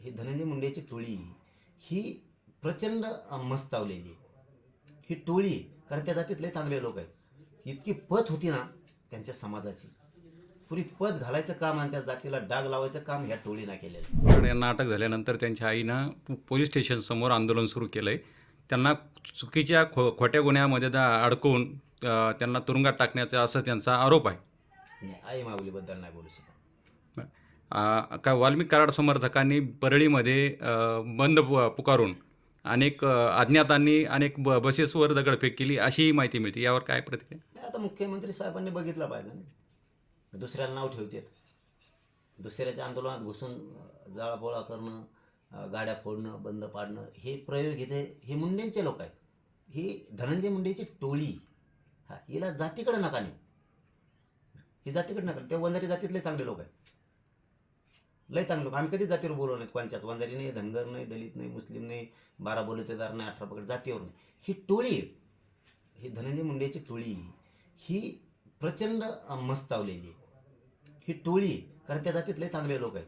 ही धनंजय मुंडेची टोळी ही प्रचंड मस्तावलेली आहे. ही टोळी कारण त्या जातीतले चांगले लोक आहेत. इतकी पत होती ना त्यांच्या समाजाची, पुरी पत घालायचं काम आणि त्या जातीला डाग लावायचं काम ह्या टोळीनं केलेलं. कारण यांना अटक झाल्यानंतर त्यांच्या आईनं पोलीस स्टेशनसमोर आंदोलन सुरू केलं आहे. त्यांना चुकीच्या खोट्या गुन्ह्यामध्ये अडकवून त्यांना तुरुंगात टाकण्याचा असं त्यांचा आरोप आहे. नाही, आई माऊलीबद्दल नाही बोलू शकत. काय वाल्मिक कराड समर्थकांनी परळीमध्ये बंद पुकारून अनेक अज्ञातांनी अनेक बसेसवर दगडफेक केली अशी माहिती मिळते. यावर काय प्रतिक्रिया? नाही, आता मुख्यमंत्री साहेबांनी बघितलं पाहिजे ना, दुसऱ्याला नाव ठेवतात, दुसऱ्याच्या आंदोलनात घुसून जाळपोळा करणं, गाड्या फोडणं, बंद पाडणं, हे प्रयोग इथे हे मुंडेंचे लोक आहेत. ही धनंजय मुंडेची टोळी. हिला जातीकडे नका नाही, ही जातीकडे नका. त्या वंजारी जातीतले चांगले लोक आहेत, लय चांगले लोक. आम्ही कधीच जातीवर बोलवलं नाहीत कोणच्याच. वंजारी नाही, धनगर नाही, दलित नाही, मुस्लिम नाही, 12 बलुतेदार नाही, 18 पगड, जातीवर नाही. ही टोळी आहे. ही धनंजय मुंडेची टोळी ही प्रचंड मस्तावलेली आहे. ही टोळी कारण त्या जातीतले चांगले लोक आहेत.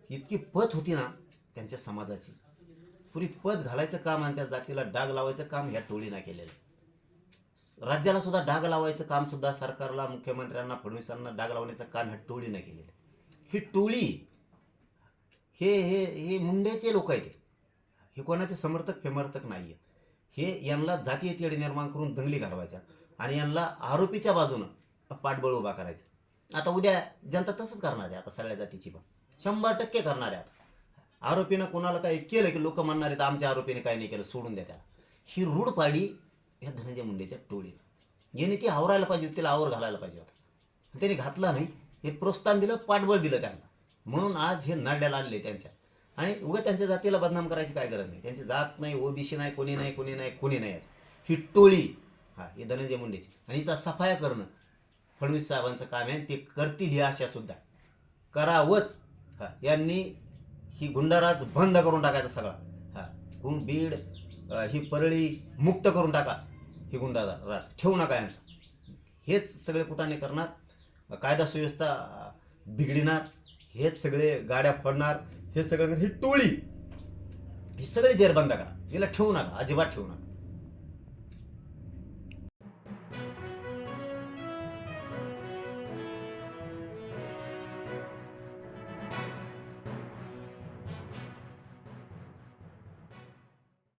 इतकी पत होती ना त्यांच्या समाजाची, पुरी पत घालायचं काम आणि त्या जातीला डाग लावायचं काम ह्या टोळीनं केलेलं. राज्याला सुद्धा डाग लावायचं काम सुद्धा सरकारला, मुख्यमंत्र्यांना, फडणवीसांना डाग लावण्याचं काम ह्या टोळीनं केलेलं. ही टोळी हे हे हे मुंडेचे लोक आहेत. हे कोणाचे समर्थक फेमर्थक नाही आहेत. हे यांना जातीय तेढ निर्माण करून दंगली घालवायच्या आणि यांना आरोपीच्या बाजूनं पाठबळ उभा करायचं. आता उद्या जनता तसंच करणार आहे. आता सगळ्या जातीची पण 100% करणार आहे. आता आरोपीनं कोणाला काही केलं की लोक म्हणणार आहेत आमच्या आरोपीने काही नाही केलं, सोडून द्या त्याला. ही रूढ पाडी ह्या धनंजय मुंडेच्या टोळीत. ज्याने ती आवरायला पाहिजे होती, तिला आवर घालायला पाहिजे होता, त्याने घातला नाही. हे प्रोत्साहन दिलं, पाठबळ दिलं त्यांना, म्हणून आज हे नरड्याला आलेले त्यांच्या. आणि उगा त्यांच्या जातीला बदनाम करायची काय गरज नाही. त्यांची जात नाही, ओबीसी नाही, कोणी नाही, कोणी नाही, कोणी नाही. ही टोळी ही धनंजय मुंडेची आणि हिचा सफाया करणं फडणवीस साहेबांचं काम आहे. ते करतील ही आशा सुद्धा करावंच. यांनी ही गुंडाराज बंद करून टाकायचा सगळा. बीड ही परळी मुक्त करून टाका. ही गुंडाराज ठेवू नका यांचा. हेच सगळे कुटाने करणार, कायदा सुव्यवस्था बिघडिणार, हेच सगळे गाड्या फोडणार, हे सगळं. ही टोळी ही सगळी जेर बंद करा, हिला ठेवू नका, अजिबात ठेवू नका.